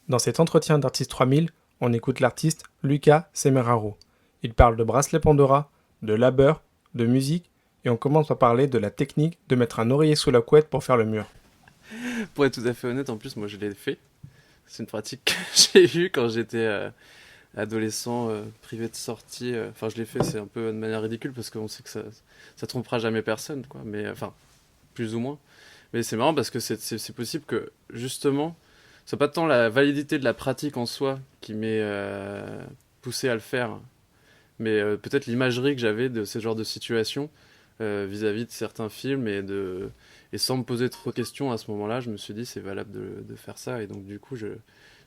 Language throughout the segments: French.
Dans cet entretien d'Artiste 3000, on écoute l'artiste Lucas Semeraro. Il parle de bracelet Pandora, de labeur, de musique, et on commence par parler de la technique de mettre un oreiller sous la couette pour faire le mur. Pour être tout à fait honnête, en plus, moi je l'ai fait. C'est une pratique que j'ai eue quand j'étais adolescent, privé de sortie. Enfin, je l'ai fait, c'est un peu de manière ridicule parce qu'on sait que ça trompera jamais personne, quoi. Mais enfin, plus ou moins. Mais c'est marrant parce que c'est possible que, justement, c'est pas tant la validité de la pratique en soi qui m'est poussé à le faire, mais peut-être l'imagerie que j'avais de ce genre de situation vis-à-vis de certains films et sans me poser trop de questions à ce moment-là, je me suis dit c'est valable de faire ça et donc du coup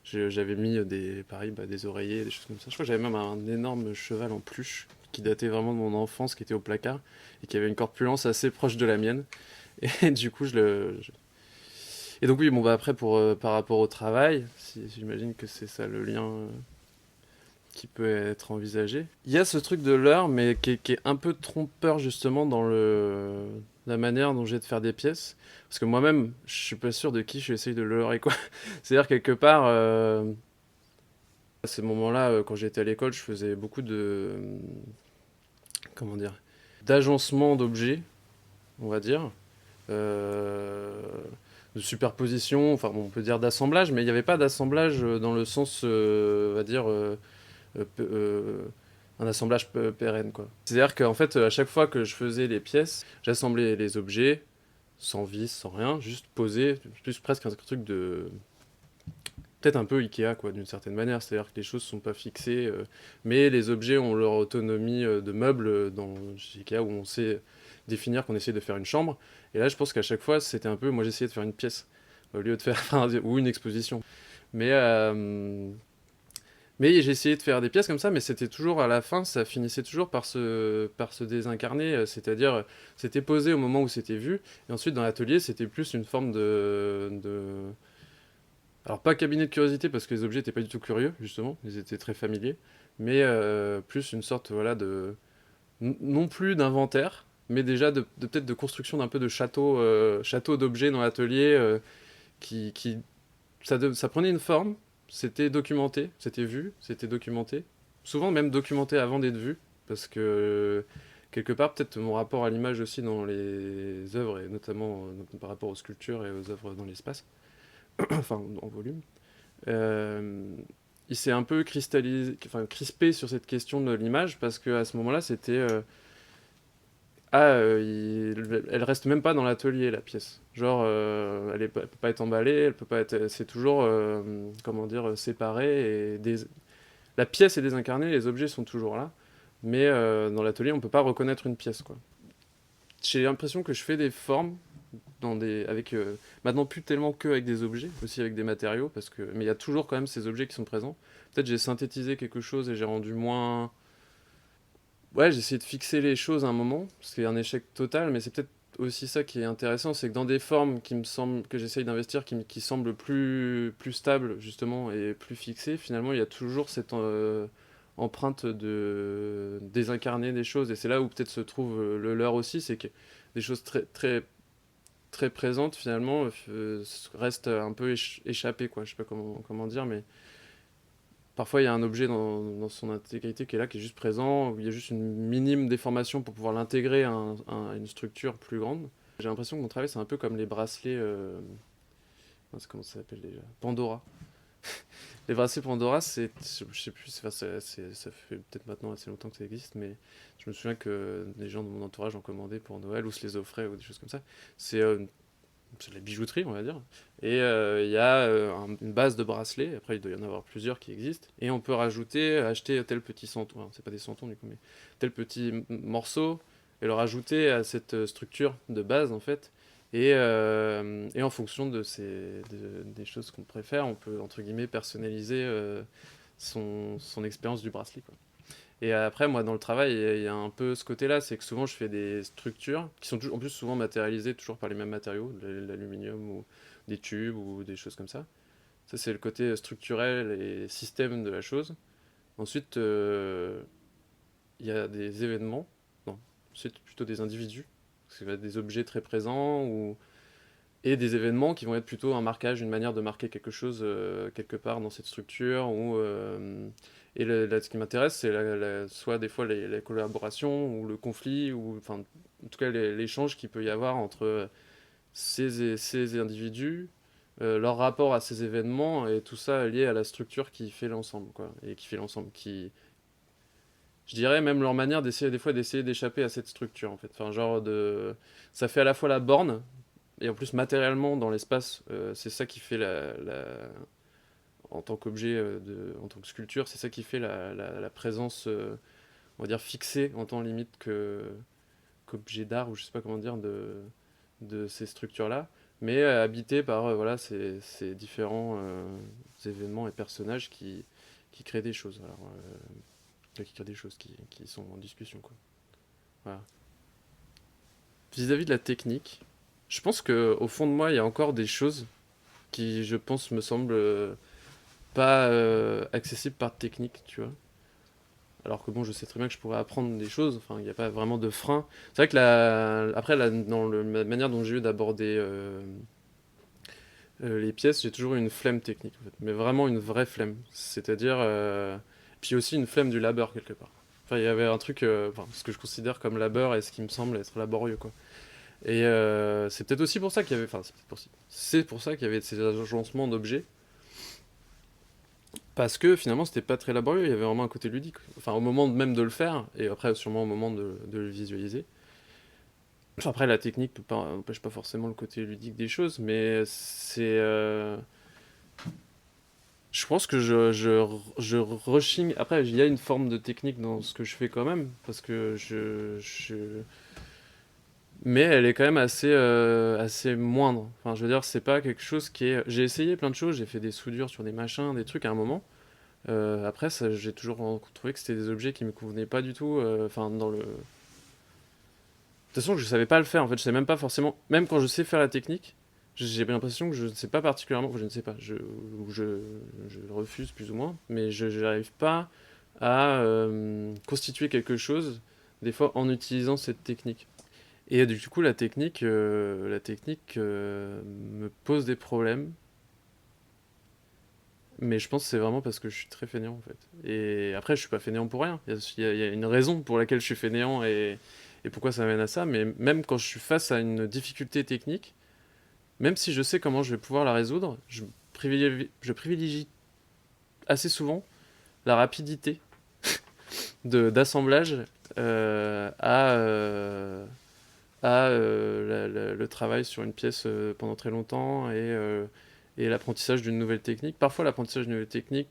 j'avais mis pareil, des oreillers, des choses comme ça. Je crois que j'avais même un énorme cheval en peluche qui datait vraiment de mon enfance, qui était au placard et qui avait une corpulence assez proche de la mienne. Et du coup, et donc oui, bon bah après par rapport au travail, j'imagine que c'est ça le lien qui peut être envisagé. Il y a ce truc de l'heure, mais qui est un peu trompeur justement dans la manière dont j'ai de faire des pièces. Parce que moi-même, je suis pas sûr de qui j'essaye de leurrer, quoi. C'est-à-dire, quelque part, à ces moments-là, quand j'étais à l'école, je faisais beaucoup comment dire, d'agencement d'objets, on va dire. Euh, de superposition, enfin bon, on peut dire d'assemblage, mais il n'y avait pas d'assemblage dans le sens, on va dire, euh, un assemblage pérenne, quoi. C'est-à-dire qu'en fait, à chaque fois que je faisais les pièces, j'assemblais les objets sans vis, sans rien, juste posé, plus presque un truc de peut-être un peu Ikea, quoi, d'une certaine manière. C'est-à-dire que les choses sont pas fixées, mais les objets ont leur autonomie de meubles dans Ikea où on sait définir qu'on essaie de faire une chambre. Et là, je pense qu'à chaque fois, c'était un peu, moi j'essayais de faire une pièce au lieu de faire ou une exposition. Mais mais j'ai essayé de faire des pièces comme ça, mais c'était toujours à la fin, ça finissait toujours par se désincarner, c'est-à-dire c'était posé au moment où c'était vu, et ensuite dans l'atelier c'était plus une forme alors pas cabinet de curiosité parce que les objets n'étaient pas du tout curieux, justement, ils étaient très familiers, mais plus une sorte voilà non plus d'inventaire, mais déjà de peut-être de construction d'un peu de château d'objets dans l'atelier qui ça prenait une forme, c'était documenté, c'était vu, c'était documenté. Souvent même documenté avant d'être vu, parce que quelque part, peut-être mon rapport à l'image aussi dans les œuvres, et notamment par rapport aux sculptures et aux œuvres dans l'espace, enfin en volume, euh, il s'est un peu cristallisé, enfin crispé sur cette question de l'image, parce qu'à ce moment-là, c'était elle reste même pas dans l'atelier la pièce. Genre, elle peut pas être emballée, elle peut pas être, c'est toujours, comment dire, séparé la pièce est désincarnée, les objets sont toujours là, mais dans l'atelier on peut pas reconnaître une pièce, quoi. J'ai l'impression que je fais des formes avec maintenant plus tellement que avec des objets, aussi avec des matériaux, mais il y a toujours quand même ces objets qui sont présents. Peut-être j'ai synthétisé quelque chose et j'ai rendu moins. Ouais, j'ai essayé de fixer les choses à un moment, c'est un échec total, mais c'est peut-être aussi ça qui est intéressant, c'est que dans des formes qui me semblent, que j'essaye d'investir, qui semblent plus stables, justement, et plus fixées, finalement, il y a toujours cette empreinte de désincarner des choses, et c'est là où peut-être se trouve le leurre aussi, c'est que des choses très présentes, finalement, restent un peu échappées, quoi. Je sais pas comment dire, mais parfois, il y a un objet dans son intégrité qui est là, qui est juste présent, où il y a juste une minime déformation pour pouvoir l'intégrer à une structure plus grande. J'ai l'impression que mon travail, c'est un peu comme les bracelets. Comment ça s'appelle déjà Pandora. Les bracelets Pandora, je sais plus, ça fait peut-être maintenant assez longtemps que ça existe, mais je me souviens que des gens de mon entourage en commandaient pour Noël ou se les offraient ou des choses comme ça. C'est c'est de la bijouterie, on va dire. Et il y a une base de bracelets. Après, il doit y en avoir plusieurs qui existent. Et on peut acheter tel petit centon. Alors, c'est pas des centons du coup, mais tel petit morceau et le rajouter à cette structure de base en fait. Et en fonction des choses qu'on préfère, on peut entre guillemets personnaliser son expérience du bracelet, quoi. Et après, moi, dans le travail, il y a un peu ce côté-là, c'est que souvent, je fais des structures qui sont en plus souvent matérialisées toujours par les mêmes matériaux, l'aluminium ou des tubes ou des choses comme ça. Ça, c'est le côté structurel et système de la chose. Ensuite, il y a des événements, non, c'est plutôt des individus, parce qu'il y a des objets très présents ou et des événements qui vont être plutôt un marquage, une manière de marquer quelque chose quelque part dans cette structure. Ce qui m'intéresse, c'est soit des fois les collaborations ou le conflit, ou enfin, en tout cas l'échange qu'il peut y avoir entre ces individus, leur rapport à ces événements, et tout ça lié à la structure qui fait l'ensemble, quoi. Et qui fait l'ensemble, je dirais même leur manière d'essayer des fois d'essayer d'échapper à cette structure, en fait. Enfin, ça fait à la fois la borne, et en plus matériellement dans l'espace, c'est ça qui fait en tant qu'objet, en tant que sculpture, c'est ça qui fait la présence, on va dire fixée en temps limite qu'objet d'art, ou je sais pas comment dire, de ces structures-là, mais habité par voilà, ces différents événements et personnages qui créent des choses. Alors, qui créent des choses qui sont en discussion, quoi. Voilà. Vis-à-vis de la technique, je pense que au fond de moi, il y a encore des choses qui, je pense, me semblent pas accessibles par technique, tu vois. Alors que bon, je sais très bien que je pourrais apprendre des choses, enfin, il n'y a pas vraiment de frein. C'est vrai que après, dans la manière dont j'ai eu d'aborder les pièces, j'ai toujours eu une flemme technique, en fait. Mais vraiment une vraie flemme. C'est-à-dire, puis aussi une flemme du labeur, quelque part. Enfin, il y avait un truc, enfin, ce que je considère comme labeur et ce qui me semble être laborieux, quoi. Et c'est peut-être aussi pour ça qu'il y avait, enfin, c'est pour ça qu'il y avait ces agencements d'objets. Parce que finalement, c'était pas très laborieux, il y avait vraiment un côté ludique. Enfin, au moment même de le faire, et après, sûrement au moment de le visualiser. Enfin, après, la technique n'empêche pas forcément le côté ludique des choses, mais je pense que je rechigne. Après, il y a une forme de technique dans ce que je fais quand même, parce que mais elle est quand même assez moindre. Enfin, je veux dire, c'est pas quelque chose qui est. J'ai essayé plein de choses, j'ai fait des soudures sur des machins, des trucs à un moment. Après, ça, j'ai toujours trouvé que c'était des objets qui me convenaient pas du tout. Enfin, dans le. De toute façon, je savais pas le faire. En fait, je sais même pas forcément. Même quand je sais faire la technique, j'ai l'impression que je ne sais pas particulièrement. Je ne sais pas. Je refuse plus ou moins, mais je n'arrive pas à constituer quelque chose des fois en utilisant cette technique. Et du coup, la technique me pose des problèmes, mais je pense que c'est vraiment parce que je suis très fainéant en fait. Et après, je suis pas fainéant pour rien. Il y a une raison pour laquelle je suis fainéant et pourquoi ça m'amène à ça. Mais même quand je suis face à une difficulté technique, même si je sais comment je vais pouvoir la résoudre, je privilégie assez souvent la rapidité d'assemblage à le travail sur une pièce pendant très longtemps et l'apprentissage d'une nouvelle technique. Parfois, l'apprentissage d'une nouvelle technique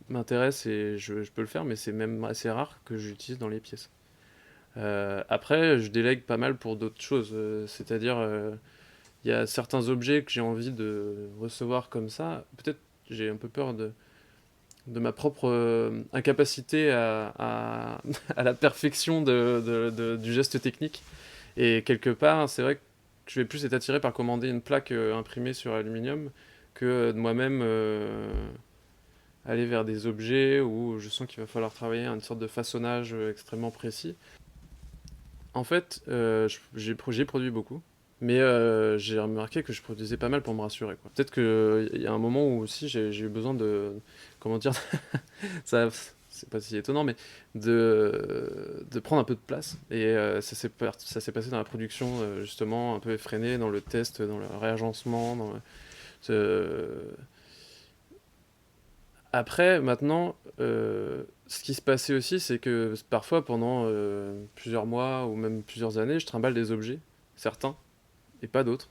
m'intéresse et je peux le faire, mais c'est même assez rare que j'utilise dans les pièces. Après, je délègue pas mal pour d'autres choses, c'est-à-dire il y a certains objets que j'ai envie de recevoir comme ça. Peut-être j'ai un peu peur de ma propre incapacité à la perfection du geste technique. Et quelque part, c'est vrai que je vais plus être attiré par commander une plaque imprimée sur aluminium que de moi-même aller vers des objets où je sens qu'il va falloir travailler une sorte de façonnage extrêmement précis. En fait, j'ai produit beaucoup, mais j'ai remarqué que je produisais pas mal pour me rassurer, quoi. Peut-être qu'il y a un moment où aussi j'ai eu besoin de, comment dire, ça, c'est pas si étonnant, mais de prendre un peu de place. Et ça s'est passé dans la production, justement, un peu effréné, dans le test, dans le réagencement. Après, maintenant, ce qui se passait aussi, c'est que parfois, pendant plusieurs mois ou même plusieurs années, je trimballe des objets, certains, et pas d'autres.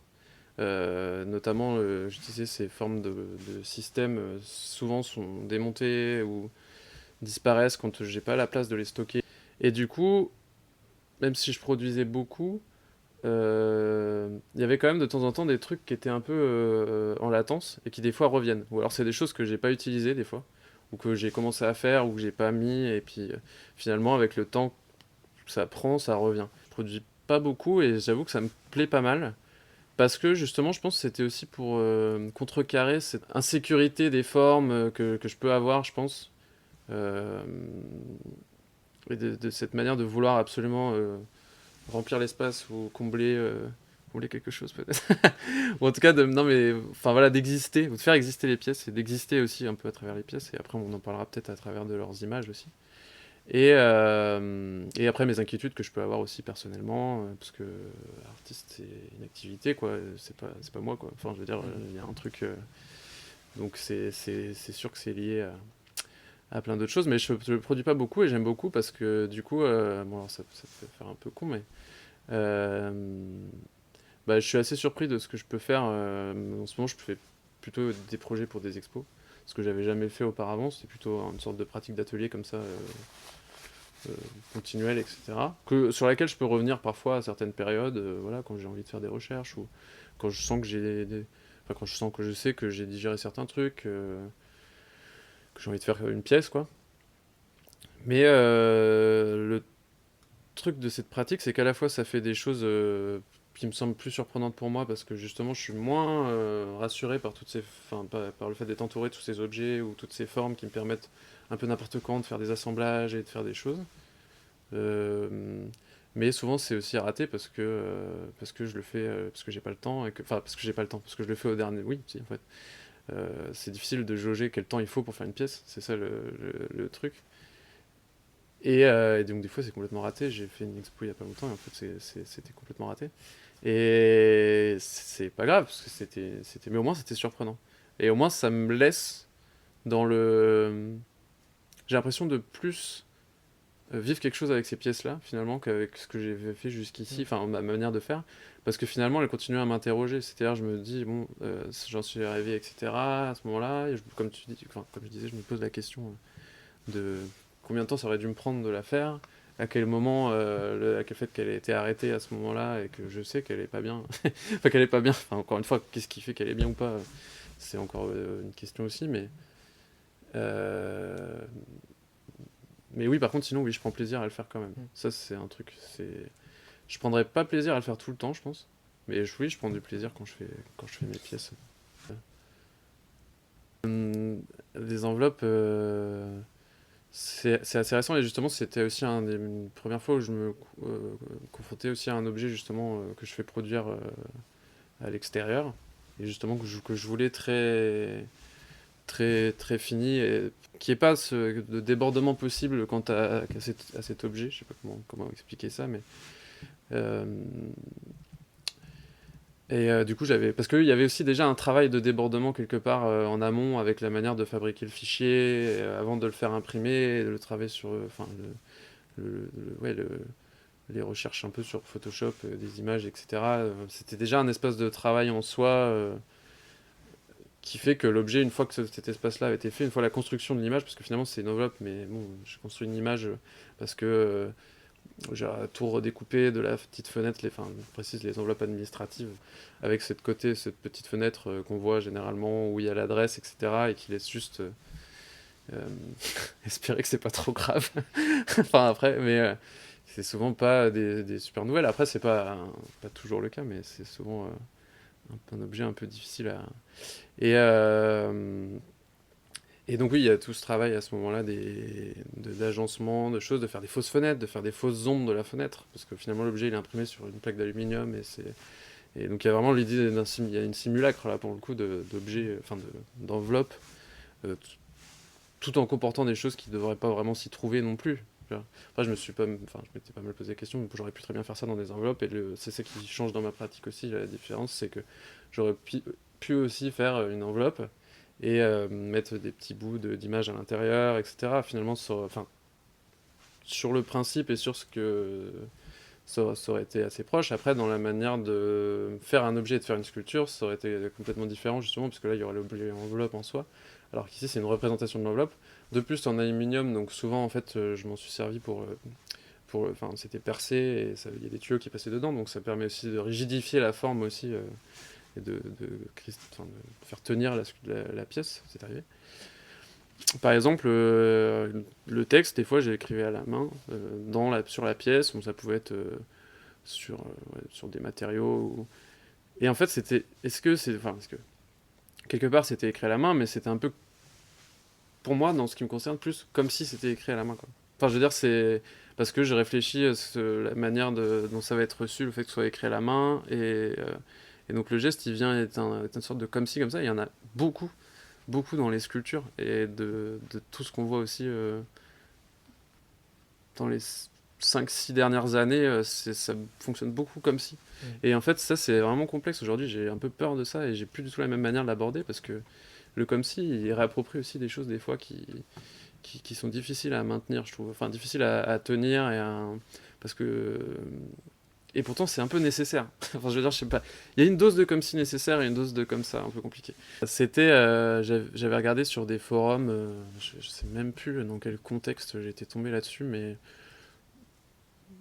Notamment, je disais, ces formes de systèmes souvent sont démontées ou disparaissent quand j'ai pas la place de les stocker. Et du coup, même si je produisais beaucoup, il y avait quand même de temps en temps des trucs qui étaient un peu en latence et qui des fois reviennent. Ou alors c'est des choses que j'ai pas utilisées des fois, ou que j'ai commencé à faire, ou que j'ai pas mis, et puis finalement avec le temps que ça prend, ça revient. Je produis pas beaucoup et j'avoue que ça me plaît pas mal. Parce que justement, je pense que c'était aussi pour contrecarrer cette insécurité des formes que je peux avoir, je pense. Euh, et de cette manière de vouloir absolument remplir l'espace ou voulais quelque chose peut-être. Ou en tout cas, non mais, enfin voilà, d'exister, ou de faire exister les pièces, et d'exister aussi un peu à travers les pièces, et après on en parlera peut-être à travers de leurs images aussi. Et après mes inquiétudes que je peux avoir aussi personnellement, parce que artiste c'est une activité quoi, c'est pas moi quoi. Enfin je veux dire, il y a un truc, donc c'est sûr que c'est lié à plein d'autres choses, mais je le produis pas beaucoup et j'aime beaucoup parce que du coup, bon alors ça peut faire un peu con, mais euh, bah, je suis assez surpris de ce que je peux faire. En ce moment, je fais plutôt des projets pour des expos, ce que j'avais jamais fait auparavant. C'était plutôt une sorte de pratique d'atelier comme ça, euh, continuelle, etc. Sur laquelle je peux revenir parfois à certaines périodes, voilà, quand j'ai envie de faire des recherches ou quand je sens que enfin, quand je sens que je sais que j'ai digéré certains trucs, que j'ai envie de faire une pièce, quoi. Mais le truc de cette pratique, c'est qu'à la fois ça fait des choses qui me semblent plus surprenantes pour moi parce que justement je suis moins rassuré par enfin, par le fait d'être entouré de tous ces objets ou toutes ces formes qui me permettent un peu n'importe quand de faire des assemblages et de faire des choses. Euh, mais souvent c'est aussi raté parce que je le fais parce que j'ai pas le temps enfin parce que j'ai pas le temps parce que je le fais au dernier, oui si en fait. C'est difficile de jauger quel temps il faut pour faire une pièce, c'est ça le truc. Et donc des fois c'est complètement raté. J'ai fait une expo il y a pas longtemps et en fait c'était complètement raté. Et c'est pas grave parce que mais au moins c'était surprenant. Et au moins ça me laisse dans le. J'ai l'impression de plus vivre quelque chose avec ces pièces-là finalement qu'avec ce que j'ai fait jusqu'ici, enfin ma manière de faire, parce que finalement elle continue à m'interroger. C'est-à-dire je me dis bon, j'en suis arrivé, etc. À ce moment-là, et comme tu dis, enfin, comme je disais, je me pose la question de combien de temps ça aurait dû me prendre de la faire, à quel moment, à quel fait qu'elle ait été arrêtée à ce moment-là et que je sais qu'elle est pas bien. Enfin, qu'elle est pas bien, enfin, encore une fois, qu'est-ce qui fait qu'elle est bien ou pas, c'est encore une question aussi, euh, mais oui, par contre, sinon, oui, je prends plaisir à le faire quand même. Ça, c'est un truc, je prendrais pas plaisir à le faire tout le temps, je pense, mais oui, je prends du plaisir quand je fais mes pièces. Des enveloppes. C'est assez récent et justement c'était aussi une première fois où je me confrontais aussi à un objet justement que je fais produire à l'extérieur et justement que je voulais très très très fini et qu'il n'y ait pas de débordement possible quant à cet objet. Je sais pas comment expliquer ça, mais euh, du coup, parce qu'il y avait aussi déjà un travail de débordement quelque part en amont avec la manière de fabriquer le fichier, avant de le faire imprimer, et de le travailler sur, enfin, ouais, les recherches un peu sur Photoshop, des images, etc. C'était déjà un espace de travail en soi qui fait que l'objet, une fois que cet espace-là a été fait, une fois la construction de l'image, parce que finalement c'est une enveloppe, mais bon, je construis une image parce que j'ai tout redécoupé de la petite fenêtre, enfin, je précise les enveloppes administratives, avec cette petite fenêtre qu'on voit généralement où il y a l'adresse, etc. et qui laisse juste euh, espérer que c'est pas trop grave. Enfin après, mais c'est souvent pas des super nouvelles. Après, c'est pas toujours le cas, mais c'est souvent un objet un peu difficile à. Et, euh, et donc oui, il y a tout ce travail à ce moment-là d'agencement, de choses, de faire des fausses fenêtres, de faire des fausses ombres de la fenêtre, parce que finalement l'objet il est imprimé sur une plaque d'aluminium et donc il y a vraiment l'idée il y a une simulacre là pour le coup d'objet, enfin d'enveloppe, euh, t- tout en comportant des choses qui ne devraient pas vraiment s'y trouver non plus. Tu vois. Après je m'étais pas mal posé la question, mais j'aurais pu très bien faire ça dans des enveloppes et c'est ça qui change dans ma pratique aussi. La différence c'est que j'aurais pu aussi faire une enveloppe et mettre des petits bouts d'images à l'intérieur, etc. Finalement, sur le principe et sur ce que ça aurait été assez proche. Après, dans la manière de faire un objet et de faire une sculpture, ça aurait été complètement différent, justement, parce que là, il y aurait l'objet enveloppe en soi, alors qu'ici, c'est une représentation de l'enveloppe. De plus, en aluminium, donc souvent, en fait, je m'en suis servi enfin, c'était percé et il y a des tuyaux qui passaient dedans, donc ça permet aussi de rigidifier la forme aussi et enfin, de faire tenir la pièce, c'est arrivé. Par exemple, le texte, des fois, j'ai écrivé à la main sur la pièce, donc ça pouvait être sur des matériaux. Et en fait, parce que quelque part, c'était écrit à la main, mais c'était un peu, pour moi, dans ce qui me concerne, plus comme si c'était écrit à la main, quoi. Enfin, je veux dire, c'est parce que j'ai réfléchi à la manière dont ça va être reçu, le fait que ce soit écrit à la main, et donc le geste, il vient est une sorte de comme ci, comme ça. Il y en a beaucoup, beaucoup dans les sculptures, et de tout ce qu'on voit aussi dans les 5-6 dernières années, ça fonctionne beaucoup comme si. Et en fait, ça, c'est vraiment complexe. Aujourd'hui, j'ai un peu peur de ça, et j'ai plus du tout la même manière de l'aborder, parce que le comme si, il réapproprie aussi des choses, des fois, qui sont difficiles à maintenir, je trouve. Enfin, difficiles à tenir, parce que... Et pourtant, c'est un peu nécessaire. Enfin, je veux dire, je sais pas. Il y a une dose de comme si nécessaire et une dose de comme ça, un peu compliqué. J'avais regardé sur des forums, je sais même plus dans quel contexte j'étais tombé là-dessus, mais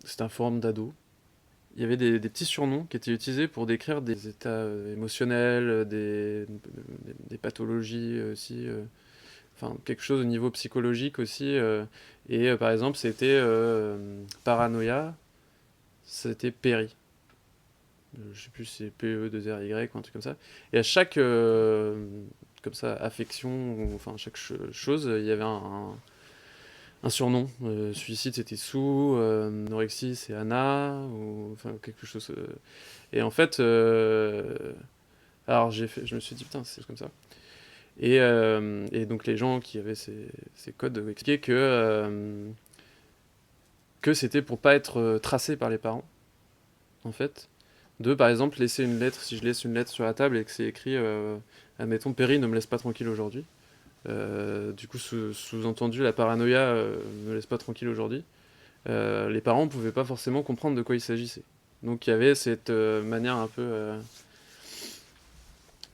c'était un forum d'ados. Il y avait des petits surnoms qui étaient utilisés pour décrire des états émotionnels, des pathologies aussi. Enfin, quelque chose au niveau psychologique aussi. Par exemple, c'était paranoïa, c'était péri. Je sais plus si c'est PE2RY ou un truc comme ça. Et à chaque comme ça, affection, enfin chaque chose, il y avait un surnom. Suicide, c'était Sue, anorexie, c'est Anna, ou enfin quelque chose. Et en fait, alors je me suis dit, putain, c'est comme ça. Et donc les gens qui avaient ces codes expliquaient que c'était pour pas être tracé par les parents, en fait. Par exemple, laisser une lettre, si je laisse une lettre sur la table et que c'est écrit, admettons, Perry ne me laisse pas tranquille aujourd'hui. Du coup, sous-entendu, la paranoïa me laisse pas tranquille aujourd'hui. Les parents pouvaient pas forcément comprendre de quoi il s'agissait. Donc il y avait cette manière un peu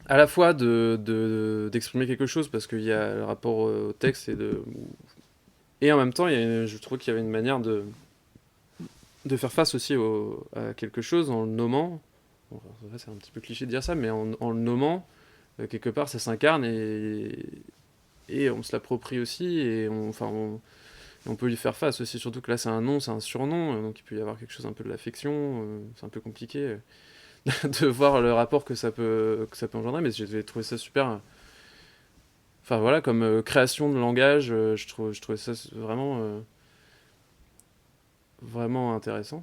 à la fois d'exprimer quelque chose parce qu'il y a le rapport au texte et en même temps je trouve qu'il y avait une manière de faire face aussi à quelque chose en le nommant. Bon, c'est un petit peu cliché de dire ça, mais en le nommant, quelque part ça s'incarne et on se l'approprie aussi et on peut lui faire face aussi, surtout que là c'est un nom, c'est un surnom, donc il peut y avoir quelque chose un peu de l'affection, c'est un peu compliqué de voir le rapport que ça peut engendrer, mais j'ai trouvé ça super. Enfin voilà, comme création de langage, je trouvais ça vraiment intéressant.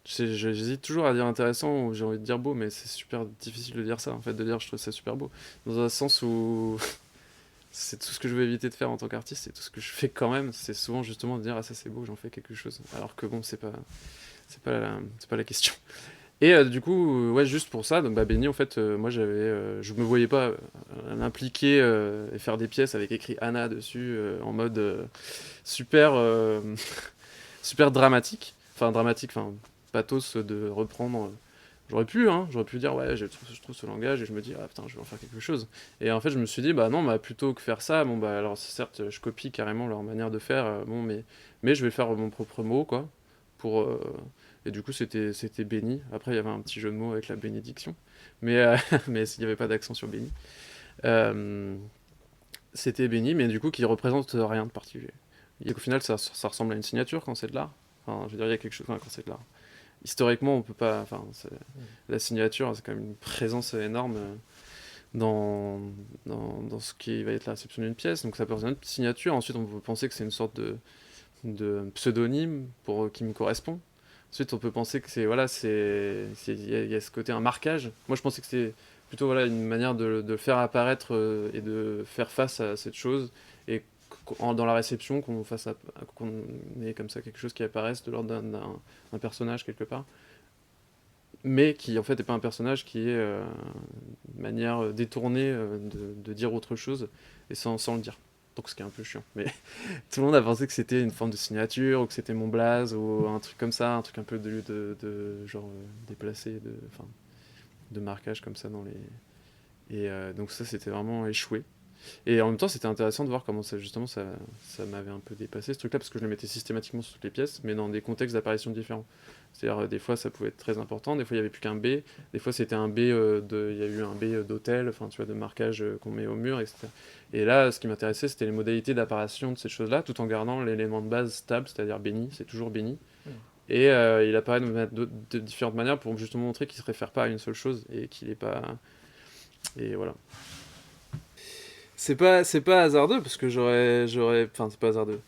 J'hésite toujours à dire intéressant ou j'ai envie de dire beau, mais c'est super difficile de dire ça, en fait, de dire je trouve ça super beau. Dans un sens où c'est tout ce que je veux éviter de faire en tant qu'artiste, et tout ce que je fais quand même, c'est souvent justement de dire ah ça c'est beau, j'en fais quelque chose. Alors que bon, c'est pas la question. Et du coup, ouais, juste pour ça, donc bah, Benny, en fait, moi je me voyais pas l'impliquer et faire des pièces avec écrit Anna dessus en mode super, super dramatique. Enfin, dramatique, enfin, pathos de reprendre. J'aurais pu dire ouais, je trouve ce langage et je me dis ah putain, je vais en faire quelque chose. Et en fait, je me suis dit bah non, bah plutôt que faire ça, bon bah alors certes, je copie carrément leur manière de faire, bon, mais je vais faire mon propre mot, quoi, pour. Et du coup, c'était béni. Après, il y avait un petit jeu de mots avec la bénédiction. Mais il n'y avait pas d'accent sur béni. Euh, C'était béni, mais du coup, qui représente rien de particulier. Et au final, ça ressemble à une signature quand c'est de l'art. Enfin, je veux dire, il y a quelque chose quand c'est de l'art. Historiquement, on peut pas. Enfin, la signature, c'est quand même une présence énorme dans ce qui va être la réception d'une pièce. Donc, ça peut représenter une signature. Ensuite, on peut penser que c'est une sorte de pseudonyme qui me correspond. Ensuite, on peut penser que il y a ce côté un marquage. Moi, je pensais que c'était plutôt voilà une manière de faire apparaître et de faire face à cette chose et dans la réception qu'on ait comme ça quelque chose qui apparaisse de l'ordre d'un personnage quelque part, mais qui en fait n'est pas un personnage, qui est une manière détournée de dire autre chose et sans le dire. Donc ce qui est un peu chiant. Mais tout le monde a pensé que c'était une forme de signature, ou que c'était mon blaze, ou un truc comme ça, un truc un peu de genre déplacé, enfin, de marquage comme ça dans les. Donc ça, c'était vraiment échoué. Et en même temps, c'était intéressant de voir comment justement ça m'avait un peu dépassé ce truc-là, parce que je le mettais systématiquement sur toutes les pièces, mais dans des contextes d'apparition différents. C'est-à-dire, des fois, ça pouvait être très important, des fois, il n'y avait plus qu'un B, des fois, c'était un B, il y a eu un B d'hôtel, enfin, tu vois, de marquage qu'on met au mur, etc. Et là, ce qui m'intéressait, c'était les modalités d'apparition de ces choses-là, tout en gardant l'élément de base stable, c'est-à-dire béni, c'est toujours béni. Et il apparaît de différentes manières pour justement montrer qu'il ne se réfère pas à une seule chose, et qu'il n'est pas. Et voilà. C'est pas hasardeux, parce que enfin, c'est pas hasardeux.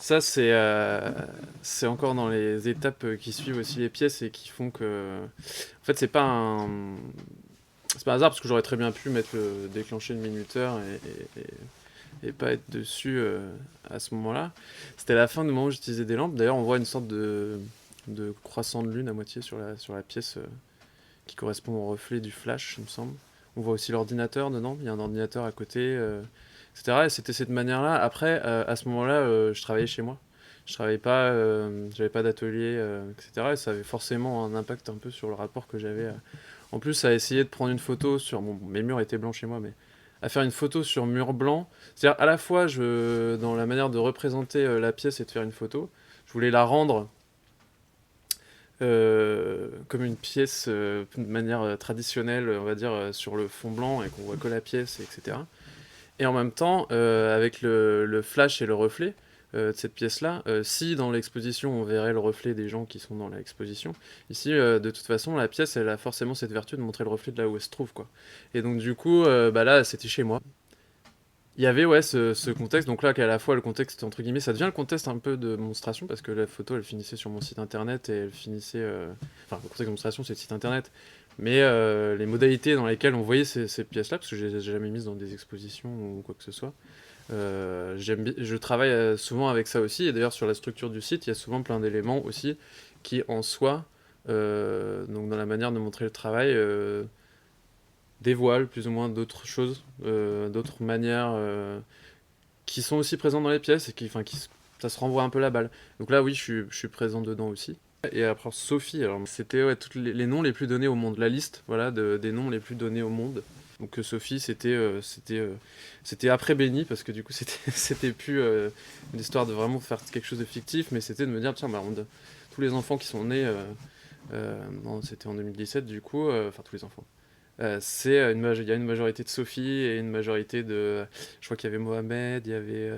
Ça, c'est encore dans les étapes qui suivent aussi les pièces et qui font que. En fait, c'est pas un hasard parce que j'aurais très bien pu déclencher le minuteur et pas être dessus à ce moment-là. C'était la fin du moment où j'utilisais des lampes. D'ailleurs, on voit une sorte de croissant de lune à moitié sur la pièce qui correspond au reflet du flash, il me semble. On voit aussi l'ordinateur dedans. Il y a un ordinateur à côté, etc. Et c'était cette manière-là. Après, à ce moment-là, je travaillais chez moi. Je travaillais pas, j'avais pas d'atelier, etc. Et ça avait forcément un impact un peu sur le rapport que j'avais. En plus, à essayer de prendre une photo sur. Bon, mes murs étaient blancs chez moi, mais à faire une photo sur mur blanc. C'est-à-dire, à la fois, dans la manière de représenter la pièce et de faire une photo, je voulais la rendre comme une pièce de manière traditionnelle, on va dire, sur le fond blanc et qu'on voit que la pièce, etc. Et en même temps, avec le flash et le reflet de cette pièce-là, si dans l'exposition on verrait le reflet des gens qui sont dans l'exposition, ici, de toute façon, la pièce, elle a forcément cette vertu de montrer le reflet de là où elle se trouve, quoi. Et donc, du coup, bah là, c'était chez moi. Il y avait ouais ce contexte, donc là qu'à la fois le contexte entre guillemets, ça devient le contexte un peu de monstration parce que la photo elle finissait sur mon site internet et elle finissait, enfin le contexte de monstration c'est le site internet, mais les modalités dans lesquelles on voyait ces pièces-là, parce que je les ai jamais mises dans des expositions ou quoi que ce soit, je travaille souvent avec ça aussi, et d'ailleurs sur la structure du site il y a souvent plein d'éléments aussi qui en soi, donc dans la manière de montrer le travail, dévoile plus ou moins d'autres choses, d'autres manières qui sont aussi présentes dans les pièces et ça se renvoie un peu la balle. Donc là, oui, je suis présent dedans aussi. Et après, Sophie, alors c'était ouais, tous les noms les plus donnés au monde, la liste voilà, des noms les plus donnés au monde. Donc Sophie, c'était après Benny, parce que du coup, c'était plus une histoire de vraiment faire quelque chose de fictif, mais c'était de me dire, tiens, bah, tous les enfants qui sont nés, c'était en 2017, du coup, enfin tous les enfants. Il y a une majorité de Sophie et une majorité de. Je crois qu'il y avait Mohamed, il y avait.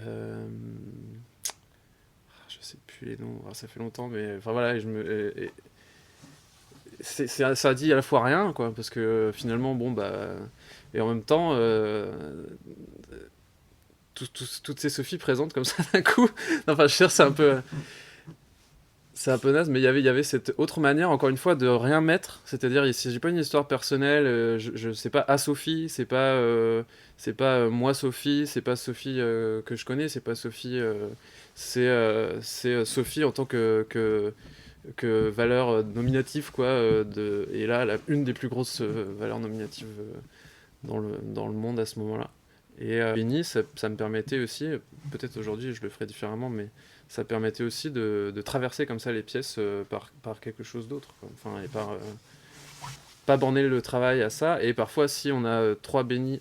Je sais plus les noms, ça fait longtemps, mais enfin voilà, ça dit à la fois rien, quoi, parce que finalement, bon, bah. Et en même temps, toutes ces Sophies présentes comme ça d'un coup. Enfin, je cherche, c'est un peu naze, mais il y avait cette autre manière, encore une fois, de rien mettre. C'est-à-dire, il ne s'agit pas d'une histoire personnelle. Je sais pas à Sophie, c'est pas moi Sophie, c'est pas Sophie que je connais, c'est pas Sophie. C'est Sophie en tant que valeur nominative, quoi. Et là, une des plus grosses valeurs nominatives dans le monde à ce moment-là. Et Benny, ça me permettait aussi, peut-être aujourd'hui je le ferais différemment, mais ça permettait aussi de traverser comme ça les pièces par quelque chose d'autre, quoi. Enfin, et pas borner le travail à ça. Et parfois, si on a trois Benny,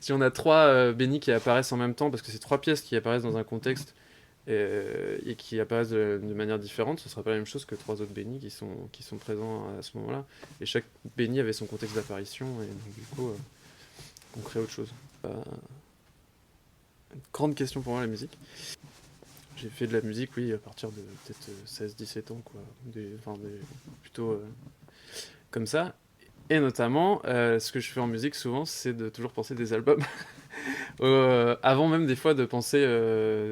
si on a trois Benny qui apparaissent en même temps, parce que c'est trois pièces qui apparaissent dans un contexte et qui apparaissent de manière différente, ce sera pas la même chose que trois autres Benny qui sont présents à ce moment-là. Et chaque Benny avait son contexte d'apparition, et donc du coup, on crée autre chose. Une grande question pour moi, la musique. J'ai fait de la musique, oui, à partir de peut-être 16-17 ans, quoi. Plutôt comme ça. Et notamment, ce que je fais en musique souvent, c'est de toujours penser des albums. Avant même des fois de penser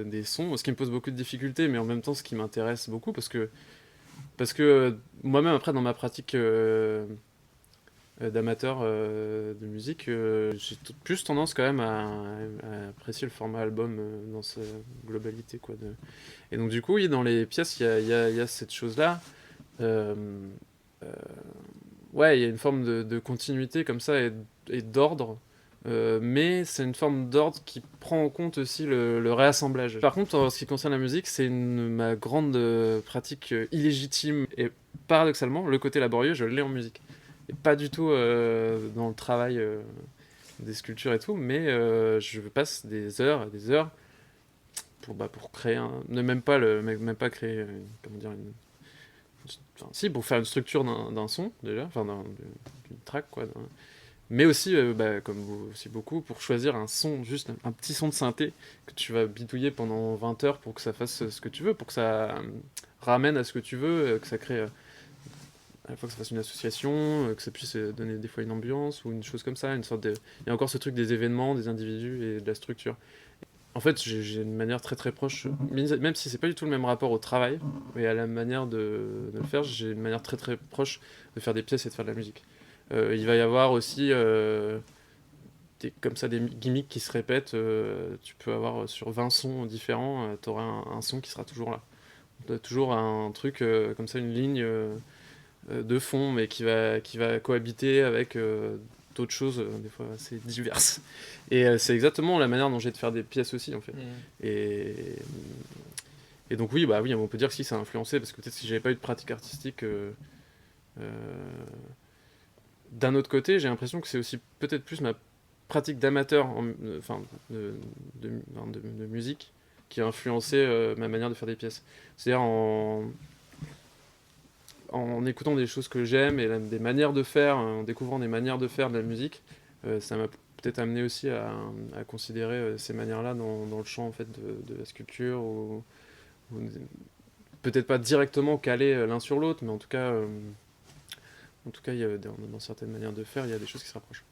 des sons, ce qui me pose beaucoup de difficultés, mais en même temps ce qui m'intéresse beaucoup, parce que moi-même après dans ma pratique d'amateur de musique, j'ai plus tendance quand même à apprécier le format album dans sa globalité, quoi. Et donc du coup, oui, dans les pièces, il y a cette chose-là. Euh, euh, ouais, il y a une forme de continuité comme ça et d'ordre. Mais c'est une forme d'ordre qui prend en compte aussi le réassemblage. Par contre, en ce qui concerne la musique, c'est ma grande pratique illégitime. Et paradoxalement, le côté laborieux, je l'ai en musique. Et pas du tout dans le travail des sculptures et tout, mais je passe des heures et des heures pour créer même pas créer, comment dire, enfin, si, pour faire une structure d'un son, déjà, enfin, d'une track, quoi. Mais aussi, comme vous aussi beaucoup, pour choisir un son, juste un petit son de synthé que tu vas bidouiller pendant 20 heures pour que ça fasse ce que tu veux, pour que ça ramène à ce que tu veux, que ça crée à la fois que ça fasse une association, que ça puisse donner des fois une ambiance ou une chose comme ça, une sorte de. Il y a encore ce truc des événements, des individus et de la structure. En fait, j'ai une manière très très proche, même si c'est pas du tout le même rapport au travail, mais à la manière de le faire, j'ai une manière très très proche de faire des pièces et de faire de la musique. Il va y avoir aussi comme ça des gimmicks qui se répètent. Tu peux avoir sur 20 sons différents, tu auras un son qui sera toujours là. T'as toujours un truc comme ça, une ligne de fond, mais qui va cohabiter avec d'autres choses, des fois assez diverses. Et c'est exactement la manière dont j'ai de faire des pièces aussi, en fait. Et, et donc oui, bah oui, on peut dire que si ça a influencé, parce que peut-être si j'avais pas eu de pratique artistique, euh, d'un autre côté, j'ai l'impression que c'est aussi peut-être plus ma pratique d'amateur, enfin de musique, qui a influencé ma manière de faire des pièces. C'est-à-dire en écoutant des choses que j'aime et des manières de faire, en découvrant des manières de faire de la musique, ça m'a peut-être amené aussi à considérer ces manières-là dans le champ en fait, de la sculpture, ou peut-être pas directement calé l'un sur l'autre, mais en tout cas, il y a, dans certaines manières de faire, il y a des choses qui se rapprochent.